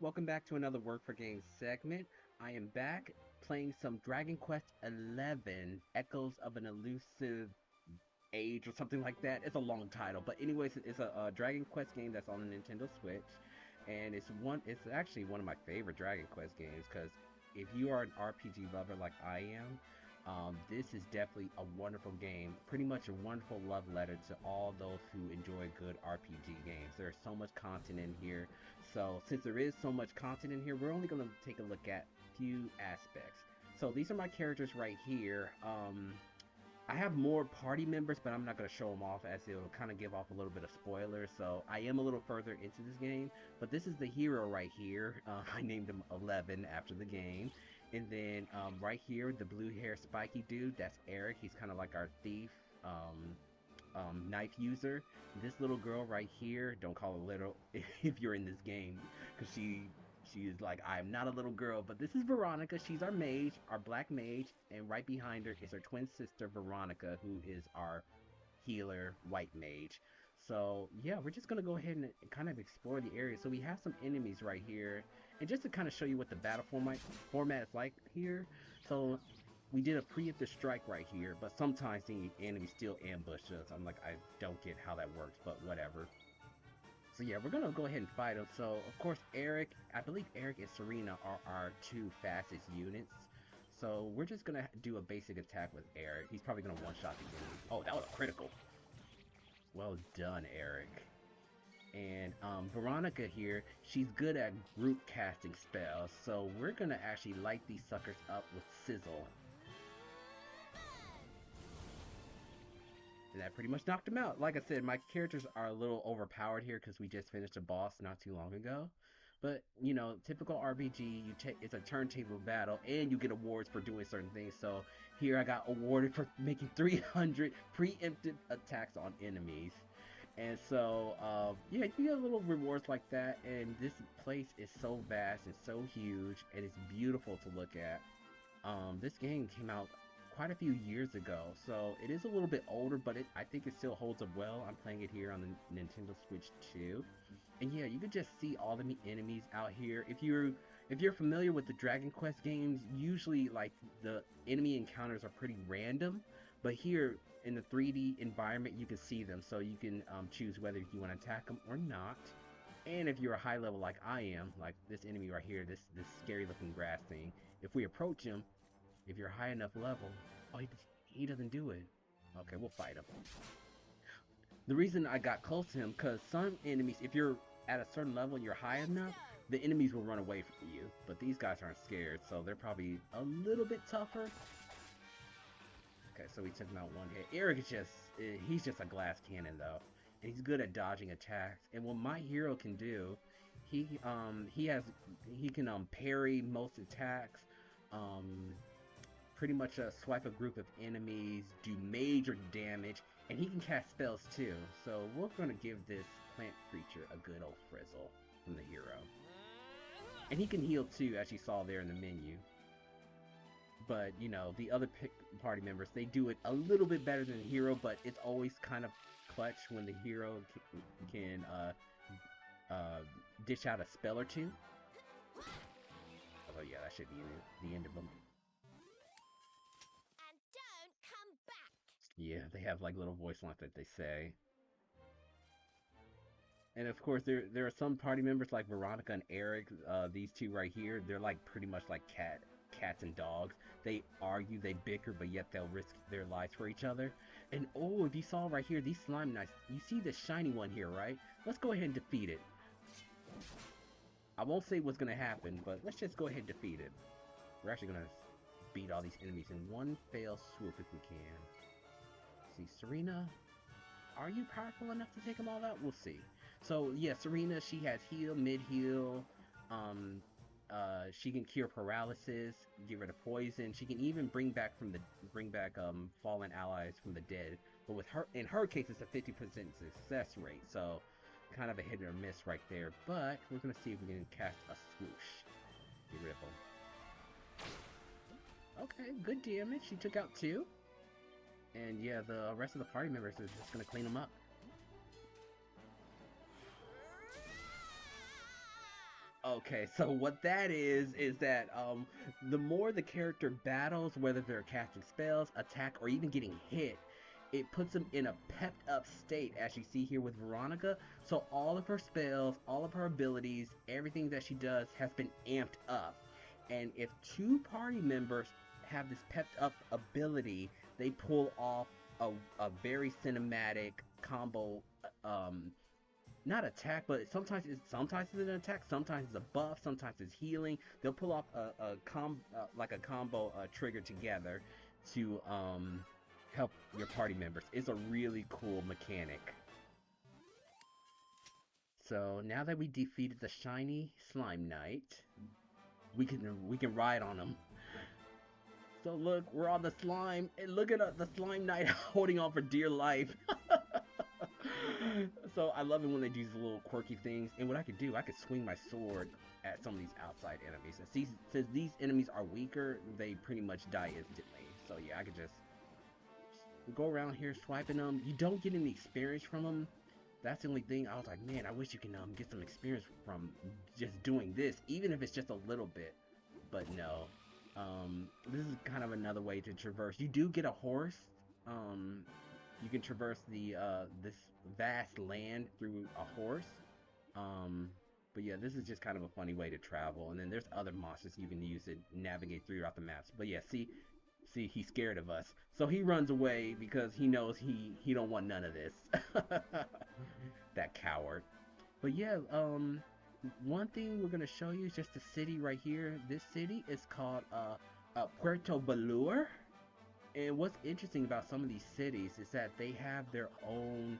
welcome back to another Work for Games segment. I am back playing some Dragon Quest XI, Echoes of an Elusive Age or something like that. It's a long title, but anyways, it's a Dragon Quest game that's on the Nintendo Switch, and it's actually one of my favorite Dragon Quest games because if you are an RPG lover like I am, this is definitely a wonderful game. Pretty much a wonderful love letter to all those who enjoy good RPG games. There's so much content in here. So since there is so much content in here, we're only going to take a look at a few aspects. So these are my characters right here. I have more party members, but I'm not going to show them off as it'll kind of give off a little bit of spoilers. So I am a little further into this game, but this is the hero right here. I named him 11 after the game. And then right here, the blue hair spiky dude, that's Eric. He's kind of like our thief. Knife user. This little girl right here, don't call her little if you're in this game, because she is like, I'm not a little girl, but this is Veronica. She's our mage, our black mage, and right behind her is her twin sister Veronica, who is our healer white mage. So yeah, we're just gonna go ahead and kind of explore the area. So we have some enemies right here, and just to kind of show you what the battle format is like here. So we did a preemptive strike right here, but sometimes the enemy still ambush us. I'm like, I don't get how that works, but whatever. So yeah, we're gonna go ahead and fight him. So of course Eric, I believe Eric and Serena are our two fastest units. So we're just gonna do a basic attack with Eric. He's probably gonna one-shot the enemy. Oh, that was critical. Well done, Eric. And Veronica here, she's good at group casting spells. So we're gonna actually light these suckers up with Sizzle. And that pretty much knocked him out. Like I said, my characters are a little overpowered here because we just finished a boss not too long ago. But, you know, typical RPG, it's a turntable battle and you get awards for doing certain things. So here I got awarded for making 300 preemptive attacks on enemies. And so, yeah, you get little rewards like that. And this place is so vast and so huge and it's beautiful to look at. This game came out quite a few years ago, so it is a little bit older, but I think it still holds up well. I'm playing it here on the Nintendo Switch 2. And yeah, you can just see all the enemies out here. If you're familiar with the Dragon Quest games, usually like the enemy encounters are pretty random, but here in the 3D environment, you can see them, so you can choose whether you want to attack them or not. And if you're a high level like I am, like this enemy right here, this scary looking grass thing, if we approach him, if you're high enough level, oh, he doesn't do it. Okay, we'll fight him. The reason I got close to him, because some enemies, if you're at a certain level, you're high enough, the enemies will run away from you. But these guys aren't scared, so they're probably a little bit tougher. Okay, so we took him out one hit. Eric is he's just a glass cannon though. And he's good at dodging attacks. And what my hero can do, he can parry most attacks. Pretty much swipe a group of enemies, do major damage, and he can cast spells too. So we're going to give this plant creature a good old frizzle from the hero. And he can heal too, as you saw there in the menu. But, you know, the other party members, they do it a little bit better than the hero, but it's always kind of clutch when the hero can dish out a spell or two. Oh yeah, that should be the end of them. Yeah, they have like little voice lines that they say. And of course, there are some party members like Veronica and Eric. These two right here, they're like pretty much like cats and dogs. They argue, they bicker, but yet they'll risk their lives for each other. And oh, if you saw right here, these slime knights, you see this shiny one here, right? Let's go ahead and defeat it. I won't say what's gonna happen, but let's just go ahead and defeat it. We're actually gonna beat all these enemies in one fell swoop if we can. See, Serena, are you powerful enough to take them all out? We'll see. So yeah, Serena, she has heal, mid heal. She can cure paralysis, get rid of poison. She can even bring back fallen allies from the dead. But with her, in her case, it's a 50% success rate. So kind of a hit or miss right there. But we're gonna see if we can cast a swoosh. Get rid of them. Okay, good damage. She took out 2. And yeah, the rest of the party members are just gonna clean them up. Okay, so what that is that the more the character battles, whether they're casting spells, attack, or even getting hit, it puts them in a pepped up state, as you see here with Veronica. So all of her spells, all of her abilities, everything that she does has been amped up. And if two party members have this pepped up ability, they pull off a very cinematic combo, not attack, but sometimes it's an attack, sometimes it's a buff, sometimes it's healing. They'll pull off like a combo trigger together to help your party members. It's a really cool mechanic. So now that we defeated the shiny slime knight, we can ride on him. So look, we're on the slime, and look at the slime knight holding on for dear life. So I love it when they do these little quirky things. And what I could do, I could swing my sword at some of these outside enemies. And since these enemies are weaker, they pretty much die instantly. So yeah, I could just go around here swiping them. You don't get any experience from them. That's the only thing. I was like, man, I wish you can get some experience from just doing this, even if it's just a little bit. But no, this is kind of another way to traverse. You do get a horse. Um, you can traverse this vast land through a horse. Um, but yeah, this is just kind of a funny way to travel. And then there's other monsters you can use to navigate throughout the maps. But yeah, see, he's scared of us, so he runs away because he knows he don't want none of this. That coward. But yeah, one thing we're gonna show you is just the city right here. This city is called Puerto Balur. And what's interesting about some of these cities is that they have their own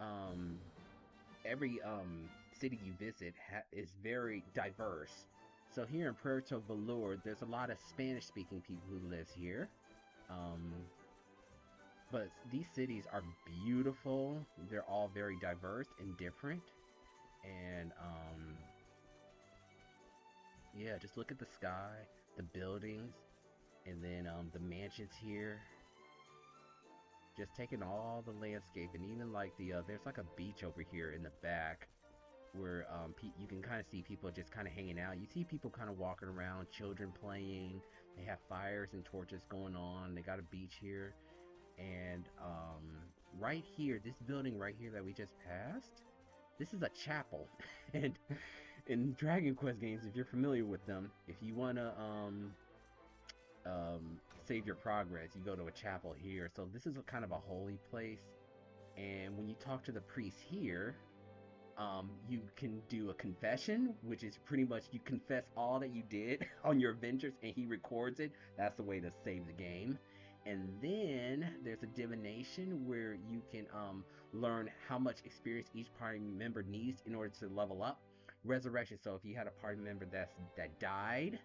um, every city you visit is very diverse. So here in Puerto Valor, there's a lot of Spanish-speaking people who live here. Um, but these cities are beautiful. They're all very diverse and different. And yeah, just look at the sky, the buildings, and then the mansions here. Just taking all the landscape, and even like there's like a beach over here in the back where you can kind of see people just kind of hanging out. You see people kind of walking around, children playing. They have fires and torches going on. They got a beach here, and right here, this building right here that we just passed, this is a chapel. And in Dragon Quest games, if you're familiar with them, if you wanna save your progress, you go to a chapel here. So this is a kind of a holy place. And when you talk to the priest here, you can do a confession, which is pretty much you confess all that you did on your adventures, and he records it. That's the way to save the game. And then there's a divination where you can learn how much experience each party member needs in order to level up. Resurrection. So if you had a party member that died,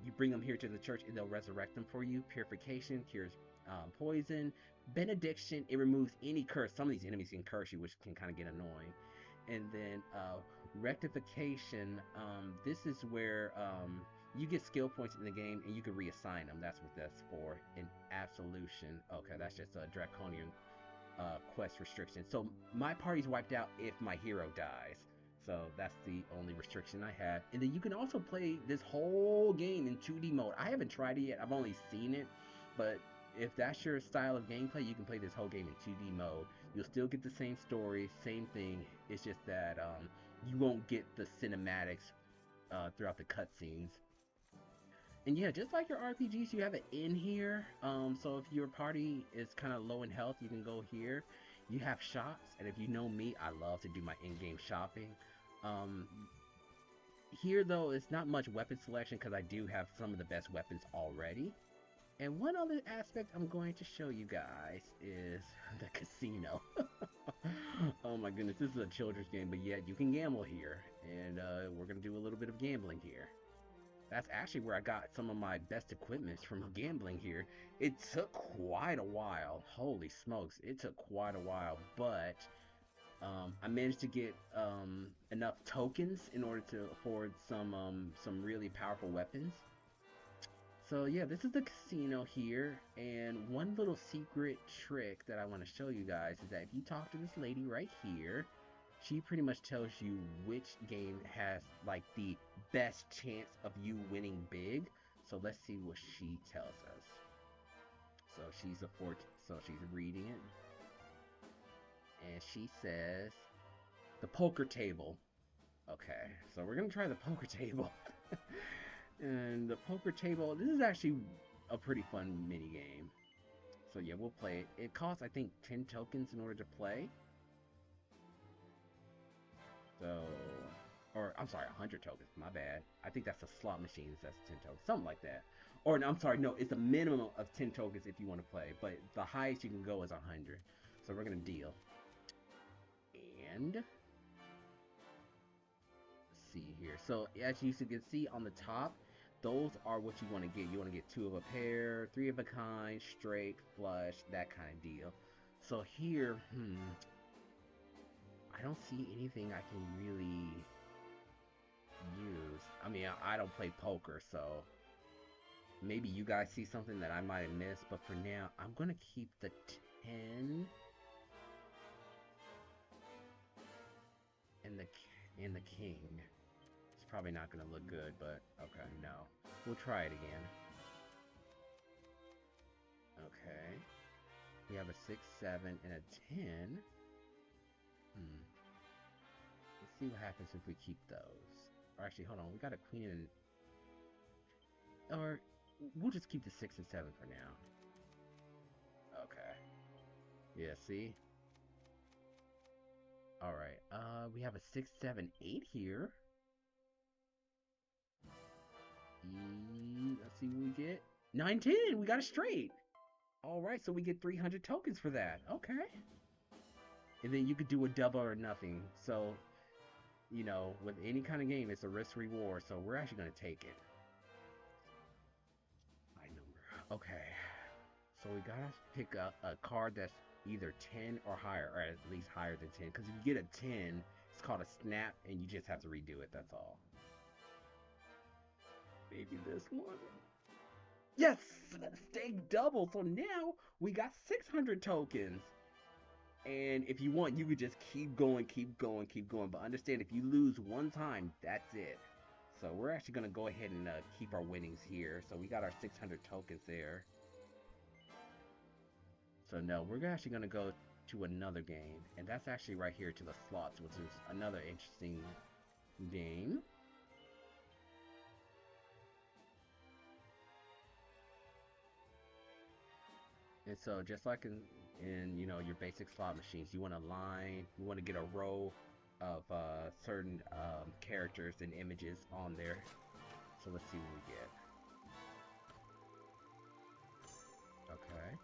you bring them here to the church and they'll resurrect them for you. Purification cures poison. Benediction, it removes any curse. Some of these enemies can curse you, which can kind of get annoying. And then rectification, this is where you get skill points in the game and you can reassign them. That's what that's for. And absolution, okay, that's just a draconian quest restriction. So my party's wiped out if my hero dies. So that's the only restriction I have. And then you can also play this whole game in 2D mode. I haven't tried it yet. I've only seen it. But if that's your style of gameplay, you can play this whole game in 2D mode. You'll still get the same story, same thing. It's just that you won't get the cinematics throughout the cutscenes. And yeah, just like your RPGs, you have an inn here. So if your party is kind of low in health, you can go here. You have shops, and if you know me, I love to do my in-game shopping. Um, Here though, it's not much weapon selection because I do have some of the best weapons already. And one other aspect I'm going to show you guys is the casino. Oh my goodness, this is a children's game, but yet you can gamble here. And we're going to do a little bit of gambling here. That's actually where I got some of my best equipment from gambling here. It took quite a while. Holy smokes, it took quite a while, but I managed to get enough tokens in order to afford some really powerful weapons. So yeah, this is the casino here, and one little secret trick that I want to show you guys is that if you talk to this lady right here, she pretty much tells you which game has like the best chance of you winning big. So let's see what she tells us. So she's reading it, and she says the poker table. Okay, so we're gonna try the poker table. And the poker table, this is actually a pretty fun mini game. So yeah, we'll play it. It costs, I think, 10 tokens in order to play. So, or I'm sorry, 100 tokens. My bad. I think that's the slot machines. That's 10 tokens, something like that. Or no, I'm sorry, no, it's a minimum of 10 tokens if you want to play, but the highest you can go is 100. So we're gonna deal. And let's see here. So as you can see on the top, those are what you want to get. You want to get 2 of a pair, 3 of a kind, straight, flush, that kind of deal. So here, I don't see anything I can really use. I mean, I don't play poker, so maybe you guys see something that I might have missed. But for now, I'm gonna keep the 10 and the king. It's probably not gonna look good, but okay, no. We'll try it again. Okay. We have a 6, 7, and a 10. Let's see what happens if we keep those. Or actually, hold on. We got a queen and... Or we'll just keep the 6 and 7 for now. Okay. Yeah, see? Alright. We have a 6, 7, 8 here. Let's see what we get. 9, 10! We got a straight! Alright, so we get 300 tokens for that. Okay. And then you could do a double or nothing. So, you know, with any kind of game, it's a risk reward. So we're actually going to take it. High number. Okay. So we got to pick up a card that's either 10 or higher, or at least higher than 10. Because if you get a 10, it's called a snap, and you just have to redo it. That's all. Maybe this one. Yes! Stake double. So now we got 600 tokens. And if you want, you could just keep going, keep going, keep going. But understand, if you lose one time, that's it. So we're actually going to go ahead and keep our winnings here. So we got our 600 tokens there. So no, we're actually going to go to another game. And that's actually right here to the slots, which is another interesting game. And so just like in you know, your basic slot machines, you want a line, you want to get a row of certain characters and images on there. So let's see what we get. Okay.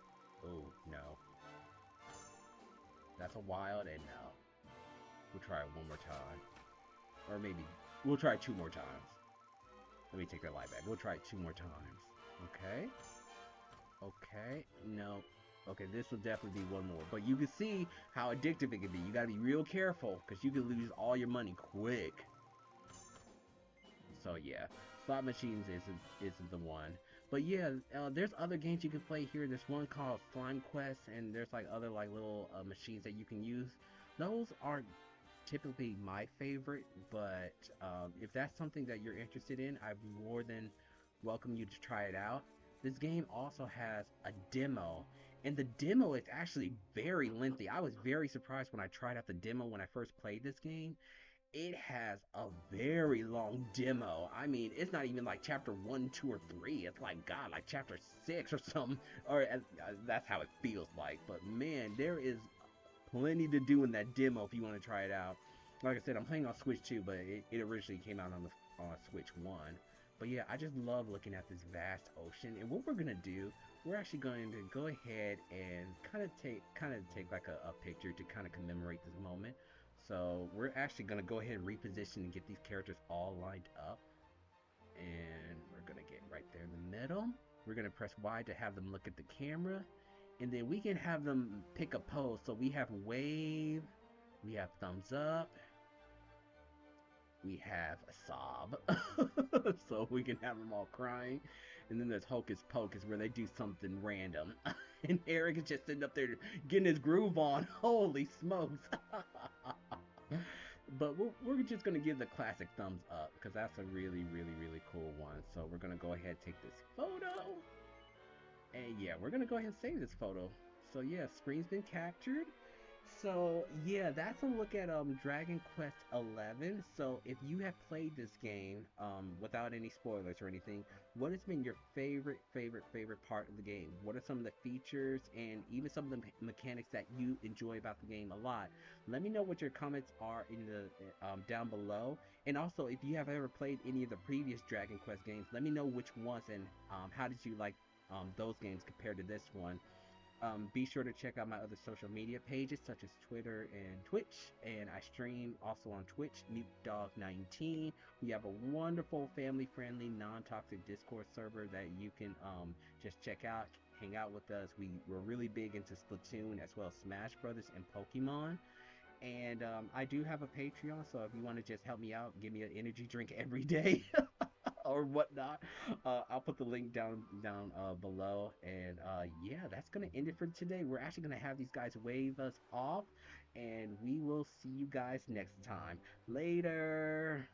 Oh, no. That's a wild, and no. We'll try it one more time. Or maybe we'll try it 2 more times. Let me take that lie back. We'll try it 2 more times. Okay. Okay. No. Okay, this will definitely be 1 more. But you can see how addictive it can be. You gotta be real careful, because you can lose all your money quick. So yeah, slot machines isn't the one. But yeah, there's other games you can play here. There's one called Slime Quest, and there's like other like little machines that you can use. Those aren't typically my favorite, but if that's something that you're interested in, I'd more than welcome you to try it out. This game also has a demo, and the demo is actually very lengthy. I was very surprised when I tried out the demo when I first played this game. It has a very long demo. I mean, it's not even like chapter 1, 2, or 3. It's like, God, like chapter 6 or something. Or that's how it feels like. But man, there is plenty to do in that demo if you want to try it out. Like I said, I'm playing on Switch 2, but it originally came out on Switch 1. But yeah, I just love looking at this vast ocean. And what we're gonna do, we're actually going to go ahead and kind of take like a picture to kind of commemorate this moment. So we're actually gonna go ahead and reposition and get these characters all lined up. And we're gonna get right there in the middle. We're gonna press Y to have them look at the camera. And then we can have them pick a pose. So we have wave, we have thumbs up, we have a sob. So we can have them all crying. And then there's Hocus Pocus where they do something random. And Eric is just sitting up there getting his groove on. Holy smokes. But we're just gonna give the classic thumbs up because that's a really, really, really cool one. So we're gonna go ahead and take this photo, and yeah, we're gonna go ahead and save this photo. So yeah, screen's been captured. So yeah, that's a look at Dragon Quest 11. So if you have played this game without any spoilers or anything, what has been your favorite part of the game? What are some of the features and even some of the mechanics that you enjoy about the game a lot? Let me know what your comments are in the down below. And also, if you have ever played any of the previous Dragon Quest games, let me know which ones and how did you like those games compared to this one. Be sure to check out my other social media pages such as Twitter and Twitch. And I stream also on Twitch, MuteDog19. We have a wonderful family friendly, non toxic Discord server that you can just check out, hang out with us. We're really big into Splatoon as well as Smash Brothers and Pokemon. And I do have a Patreon, so if you want to just help me out, give me an energy drink every day or whatnot, I'll put the link down below. And yeah, that's gonna end it for today. We're actually gonna have these guys wave us off, and we will see you guys next time. Later.